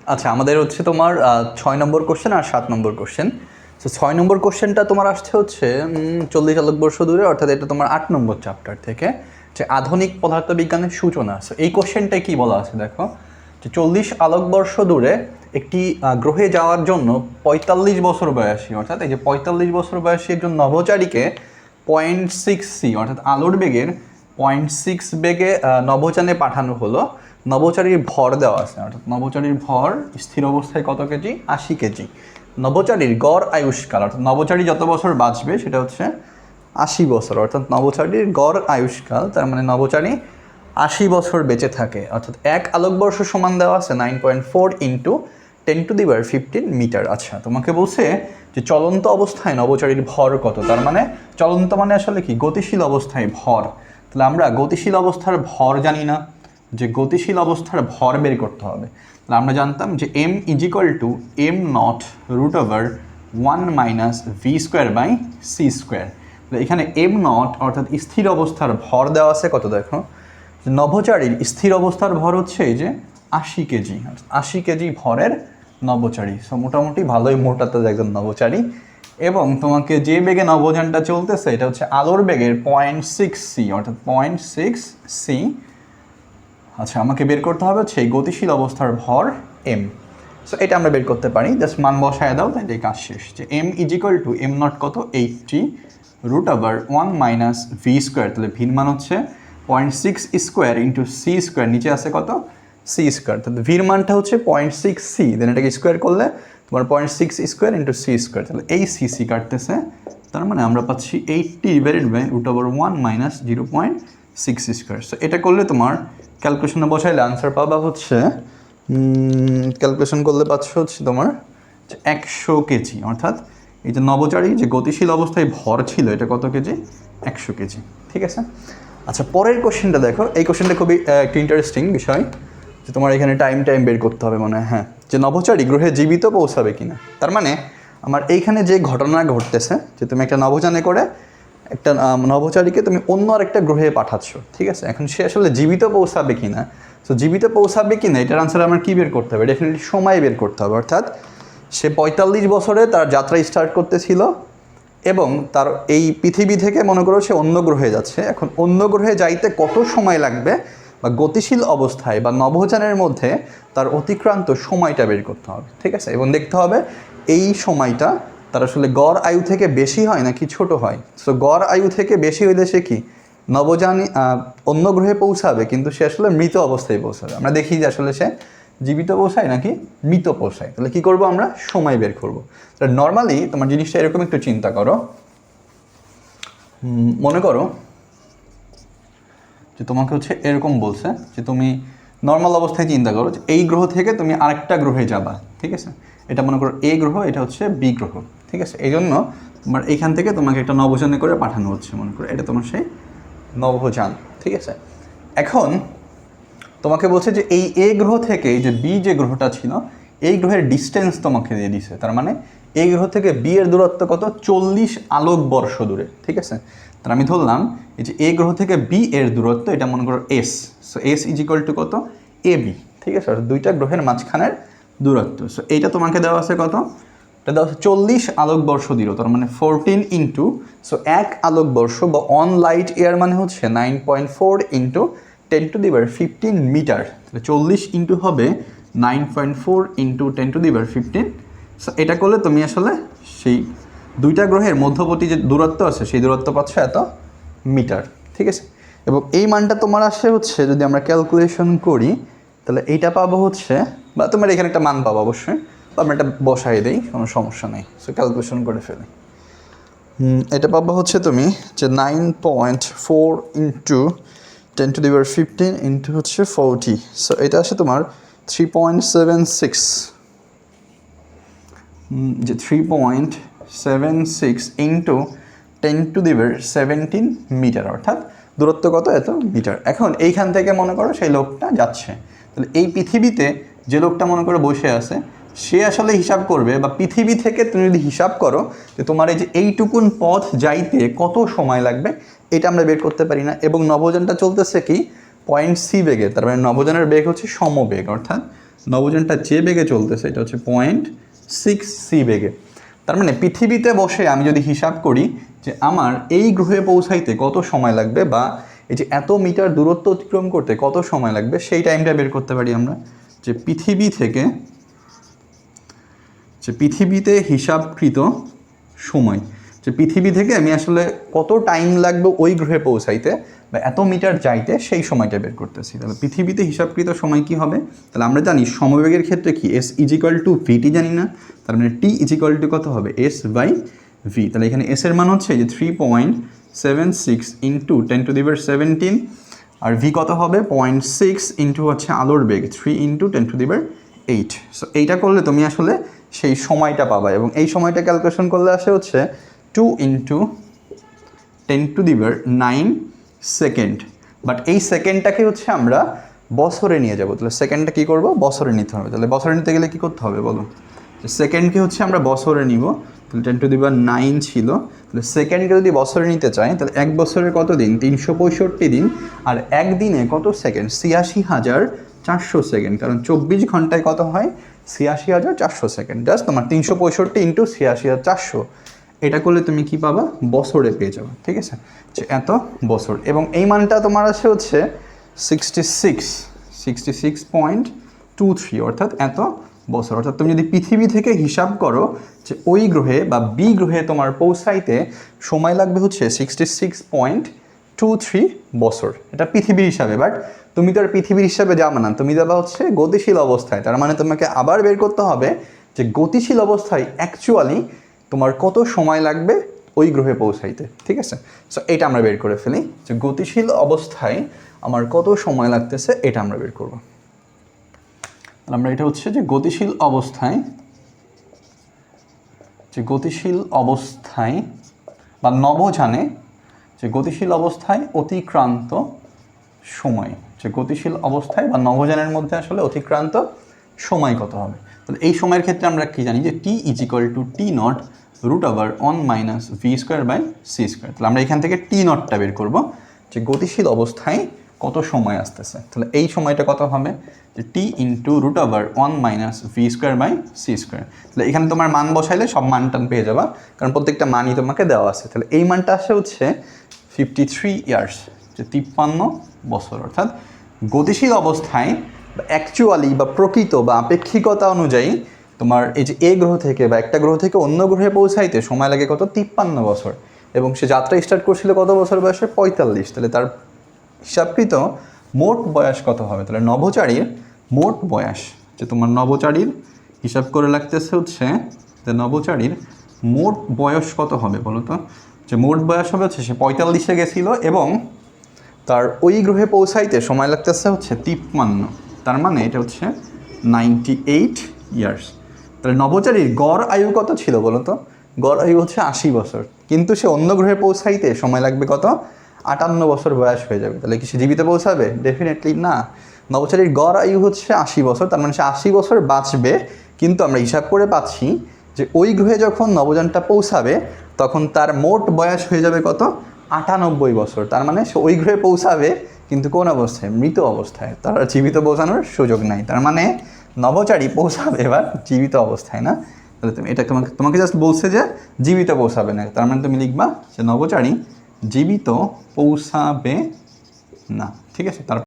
আচ্ছা, আমাদের হচ্ছে তোমার 6 নম্বর কোশ্চেন আর 7 নম্বর কোশ্চেন। তো 6 নম্বর কোশ্চেনটা তোমার আসছে হচ্ছে 40 আলোকবর্ষ দূরে, অর্থাৎ এটা তোমার 8 নম্বর চ্যাপ্টার থেকে, যে আধুনিক পদার্থবিজ্ঞানের সূচনা। সো এই কোশ্চেনটায় কী বলা আছে দেখো, যে 40 আলোকবর্ষ দূরে একটি গ্রহে যাওয়ার জন্য 45 বছর বয়সী, অর্থাৎ এই যে 45 বছর বয়সী একজন নভোচারীকে 0.6 c অর্থাৎ আলোর বেগের 0.6 বেগে নভোযানে পাঠানো হলো। নভোচারীর ভর দেওয়া আছে, অর্থাৎ নভোচারীর ভর স্থির অবস্থায় কত কেজি? 80 কেজি। নভোচারীর গড় আয়ুষ্কাল, অর্থাৎ নভোচারী যত বছর বাঁচবে সেটা হচ্ছে 80 বছর, অর্থাৎ নভোচারীর গড় আয়ুষ্কাল, তার মানে নভোচারী 80 বছর বেঁচে থাকে। অর্থাৎ 1 আলোকবর্ষ সমান দেওয়া আছে 9.4 ইন্টু 10⁻15 মিটার। আচ্ছা, তোমাকে বলছে যে চলন্ত অবস্থায় নভোচারীর ভর কত। তার মানে চলন্ত মানে আসলে কি? গতিশীল অবস্থায় ভর। তাহলে আমরা গতিশীল অবস্থার ভর জানি না, যে গতিশীল অবস্থার ভর বের করতে হবে। তাহলে আমরা জানতাম যে m = m0√1 - v²/c²। এখানে m0 অর্থাৎ স্থির অবস্থার ভর দেওয়া আছে কত দেখো, নভোচারীর স্থির অবস্থার ভর হচ্ছে এই যে 80 কেজি, 80 কেজি ভরের নভোচারী। সো মোটামুটি ভালোই মোটাতে একজন নভোচারী। এবং তোমাকে যে বেগে নভোযানটা চলতেছে এটা হচ্ছে আলোর বেগের 0.6 c, অর্থাৎ 0.6 c। আচ্ছা, আমাকে বের করতে হবে হচ্ছে এই গতিশীল অবস্থার ভর m। সো এটা আমরা বের করতে পারি, জাস্ট মান বসায় দাও, তাই কাজ শেষ। যে m = m0 কত? 80√1 - v²। তাহলে ভির মান হচ্ছে 0.6 ইন্টু c², নিচে আছে কত? c²। তাহলে ভির মানটা হচ্ছে 0.6 c, দেন এটাকে স্কোয়ার করলে তোমার 0.6 ইন্টু c²। তাহলে এই c কাটতেছে, তার মানে আমরা পাচ্ছি 80√1 - 0.6²। সো এটা করলে তোমার ক্যালকুলেশনে বসাইলে আনসার পাবা হচ্ছে, ক্যালকুলেশন করলে পাচ্ছ হচ্ছে তোমার 100 কেজি। অর্থাৎ এই যে নভোচারী যে গতিশীল অবস্থায় ভর ছিল এটা কত কেজি? 100 কেজি। ঠিক আছে। আচ্ছা, পরের কোশ্চেনটা দেখো। এই কোশ্চেনটা খুবই একটা ইন্টারেস্টিং বিষয়, যে তোমার এখানে টাইম বের করতে হবে মনে হয়। হ্যাঁ, যে নভোচারী গ্রহে জীবিত পৌঁছাবে কিনা। তার মানে আমার এইখানে যে ঘটনা ঘটতেছে, যে তুমি একটা নভোযানে করে একটা নভোচারীকে তুমি অন্য আরেকটা গ্রহে পাঠাচ্ছ, ঠিক আছে। এখন সে আসলে জীবিত পৌঁছাবে কিনা। সো জীবিত পৌঁছাবে কিনা এটার আনসার আমার কী বের করতে হবে? ডেফিনেটলি সময় বের করতে হবে। অর্থাৎ সে 45 বছরে তার যাত্রা স্টার্ট করতেছিল এবং তার এই পৃথিবী থেকে মনে করো সে অন্য গ্রহে যাচ্ছে। এখন অন্য গ্রহে যাইতে কত সময় লাগবে, বা গতিশীল অবস্থায় বা নভোযানের মধ্যে তার অতিক্রান্ত সময়টা বের করতে হবে, ঠিক আছে। এবং দেখতে হবে এই সময়টা তার আসলে গড় আয়ু থেকে বেশি হয় নাকি ছোট হয়। সো গড় আয়ু থেকে বেশি হইলে সে কি নভোযান অন্য গ্রহে পৌঁছাবে, কিন্তু সে আসলে মৃত অবস্থায় পৌঁছাবে। আমরা দেখি যে আসলে সে জীবিত পৌঁছায় নাকি মৃত পৌঁছায়। তাহলে কী করবো? আমরা সময় বের করবো। তাহলে নর্মালি তোমার জিনিসটা এরকম একটু চিন্তা করো। মনে করো যে তোমাকে হচ্ছে এরকম বলছে যে তুমি নর্মাল অবস্থায় চিন্তা করো যে এই গ্রহ থেকে তুমি আরেকটা গ্রহে যাবা, ঠিক আছে। এটা মনে করো এ গ্রহ, এটা হচ্ছে বি গ্রহ, ঠিক আছে। এই জন্য তোমার এইখান থেকে তোমাকে একটা নভোযানে করে পাঠানো হচ্ছে, মনে করো এটা তোমার সেই নভোযান, ঠিক আছে। এখন তোমাকে বলছে যে এই এ গ্রহ থেকে এই যে বি যে গ্রহটা ছিল এই গ্রহের ডিস্টেন্স তোমাকে দিয়ে দিছে। তার মানে এই গ্রহ থেকে বি এর দূরত্ব কত? 40 আলোকবর্ষ দূরে, ঠিক আছে। তাহলে আমি ধরলাম এই যে এ গ্রহ থেকে বি এর দূরত্ব, এটা মনে করো এস। সো এস = কত? এ বি, ঠিক আছে। দুইটা গ্রহের মাঝখানের দূরত্ব। সো এইটা তোমাকে দেওয়া আছে কত? এটা দেওয়া আছে 40 আলোকবর্ষ দূরে। তার মানে 14 ইন্টু, সো 1 আলোকবর্ষ বা 1 লাইট ইয়ার মানে হচ্ছে 9.4 ইন্টু 10⁻15 মিটার। তাহলে 40 ইন্টু হবে 9.4 ইন্টু 10⁻15। সো এটা করলে তুমি আসলে সেই দুইটা গ্রহের মধ্যবর্তী যে দূরত্ব আছে সেই দূরত্ব পাচ্ছ এত মিটার, ঠিক আছে। এবং এই মানটা তোমার আসে হচ্ছে, যদি আমরা ক্যালকুলেশন করি তাহলে এইটা পাবো হচ্ছে, বা তোমার এখানে একটা মান পাবো অবশ্যই, বা আমরা এটা বসাই দিই, কোনো সমস্যা নেই। সো ক্যালকুলেশন করে ফেলি। এটা পাবো হচ্ছে তুমি যে 9.4 ইন্টু 10⁻15 ইন্টু হচ্ছে 40। সো এটা আসে তোমার 3.76, যে 3.76 ইন্টু 10⁻17 মিটার, অর্থাৎ দূরত্ব কত? এত মিটার। এখন এইখান থেকে মনে করো সেই লোকটা যাচ্ছে। তাহলে এই পৃথিবীতে যে লোকটা মনে করো বসে আছে সে আসলে হিসাব করবে, বা পৃথিবী থেকে তুমি যদি হিসাব করো যে তোমার এই যে এইটুকুন পথ যাইতে কত সময় লাগবে, এটা আমরা বের করতে পারি না। এবং নভোযানটা চলতেছে কি 0.c বেগে, তার মানে নভোযানের বেগ হচ্ছে সমবেগ, অর্থাৎ নবযানটা যে বেগে চলতেছে এটা হচ্ছে 0.6 c বেগে। তার মানে পৃথিবীতে বসে আমি যদি হিসাব করি যে আমার এই গ্রহে পৌঁছাইতে কত সময় লাগবে বা এই যে এত মিটার দূরত্ব অতিক্রম করতে কত সময় লাগবে সেই টাইমটা বের করতে পারি আমরা। যে পৃথিবীতে হিসাবকৃত সময়, যে পৃথিবী থেকে আমি আসলে কত টাইম লাগবে ওই গ্রহে পৌঁছাইতে বা এত মিটার যাইতে সেই সময়টা বের করতেছি। তাহলে পৃথিবীতে হিসাবকৃত সময় কি হবে? তাহলে আমরা জানি সমবেগের ক্ষেত্রে কি s = vt জানি না, তার মানে t = কত হবে s/v। তাহলে এখানে s এর মান হচ্ছে যে 3.76 × 10⁻17 আর v কত হবে 0.6 ইন্টু হচ্ছে আলোর বেগ 3 × 10⁸। সো এইটা করলে তুমি আসলে সেই সময়টা পাবা এবং এই সময়টা ক্যালকুলেশন করলে আসে হচ্ছে 2 × 10⁹ সেকেন্ড। বাট এই সেকেন্ডটাকে হচ্ছে আমরা বছরে নিয়ে যাব। তাহলে সেকেন্ডটা কী করবো? বছরে নিতে হবে। তাহলে বছরে নিতে গেলে কী করতে হবে বলো? সেকেন্ডকে হচ্ছে আমরা বছরে নিব। তাহলে 10⁹ ছিল। তাহলে সেকেন্ডকে যদি বছরে নিতে চাই তাহলে এক বছরে কত দিন? 365 দিন। আর একদিনে কত সেকেন্ড? ৮৬,৪০০ সেকেন্ড। কারণ 24 ঘন্টায় কত হয়? ৮৬,৪০০ সেকেন্ড। জাস্ট তোমার 365 ইন্টু ৮৬,৪০০ এটা করলে তুমি কি পাবা? বছরে পেয়ে যাবে। ঠিক আছে, যে এত বছর। এবং এই মানটা তোমার আসে হচ্ছে 66.23 অর্থাৎ এত বছর। অর্থাৎ তুমি যদি পৃথিবী থেকে হিসাব করো যে ওই গ্রহে বা বি গ্রহে তোমার পৌঁছাইতে সময় লাগবে হচ্ছে 66.23 বছর। এটা পৃথিবীর হিসাবে। বাট তুমি তো আর পৃথিবীর হিসাবে যাবে না, তুমি যাবা হচ্ছে গতিশীল অবস্থায়। তার মানে তোমাকে আবার বের করতে হবে যে গতিশীল অবস্থায় অ্যাকচুয়ালি তোমার কত সময় লাগবে ওই গ্রহে পৌঁছাইতে। ঠিক আছে, সো এটা আমরা বের করে ফেলি যে গতিশীল অবস্থায় আমার কত সময় লাগতেছে, এটা আমরা বের করব। আমরা এটা হচ্ছে যে গতিশীল অবস্থায় বা নভোযানে যে গতিশীল অবস্থায় অতিক্রান্ত সময়, যে গতিশীল অবস্থায় বা নভোযানের মধ্যে আসলে অতিক্রান্ত সময় কত হবে। তাহলে এই সময়ের ক্ষেত্রে আমরা কি জানি যে t = t0 √1 - v²/c²। তাহলে আমরা এখান থেকে t0টা বের করব যে গতিশীল অবস্থায় কত সময় আসতেছে। তাহলে এই সময়টা কত হবে? যে t × √1 - v²/c²। তাহলে এখানে তোমার মান বসাইলে সব মান পেয়ে যাবা, কারণ প্রত্যেকটা মানই তোমাকে দেওয়া আছে। তাহলে এই মানটা আসে হচ্ছে 53 ইয়ার্স, যে 53 বছর। অর্থাৎ গতিশীল অবস্থায় অ্যাকচুয়ালি বা প্রকৃত বা আপেক্ষিকতা অনুযায়ী তোমার এই যে এ গ্রহ থেকে বা একটা গ্রহ থেকে অন্য গ্রহে পৌঁছাইতে সময় লাগে কত? 53 বছর। এবং সে যাত্রা স্টার্ট করছিল কত বছর বয়সে? 45। তাহলে তার হিসাবকৃত মোট বয়স কত হবে? তাহলে নভোচারীর মোট বয়স, যে তোমার নভোচারীর হিসাব করে লাগতেছে হচ্ছে যে নভোচারীর মোট বয়স কত হবে বলো তো? যে মোট বয়স হবে হচ্ছে সে 45-এ গেছিল এবং তার ওই গ্রহে পৌঁছাইতে সময় লাগতেছে হচ্ছে 53। তার মানে এটা হচ্ছে 98 ইয়ার্স। তাহলে নভোচারীর গড় আয়ু কত ছিল বলো তো? গড় আয়ু হচ্ছে 80 বছর, কিন্তু সে অন্য গ্রহে পৌঁছাইতে সময় লাগবে কত? 58 বছর বয়স হয়ে যাবে। তাহলে কি সে জীবিত পৌঁছাবে? ডেফিনেটলি না। নভোচারীর গড় আয়ু হচ্ছে 80 বছর, তার মানে সে 80 বছর বাঁচবে। কিন্তু আমরা হিসাব করে পাচ্ছি যে ওই গ্রহে যখন নভোযানটা পৌঁছাবে তখন তার মোট বয়স হয়ে যাবে কত? 98 বছর। তার মানে সে ওই গ্রহে পৌঁছাবে কিন্তু কোন অবস্থায়? মৃত অবস্থায়। তার জীবিত পৌঁছানোর সুযোগ নাই। তার মানে নভোচারী পৌঁছাবে এবার জীবিত অবস্থায় না। তাহলে তুমি এটা তোমাকে জাস্ট বলছে যে জীবিত পৌঁছাবে না, তার মানে তুমি লিখবা যে নভোচারী জীবিত পৌঁছাবে না। ঠিক আছে, তার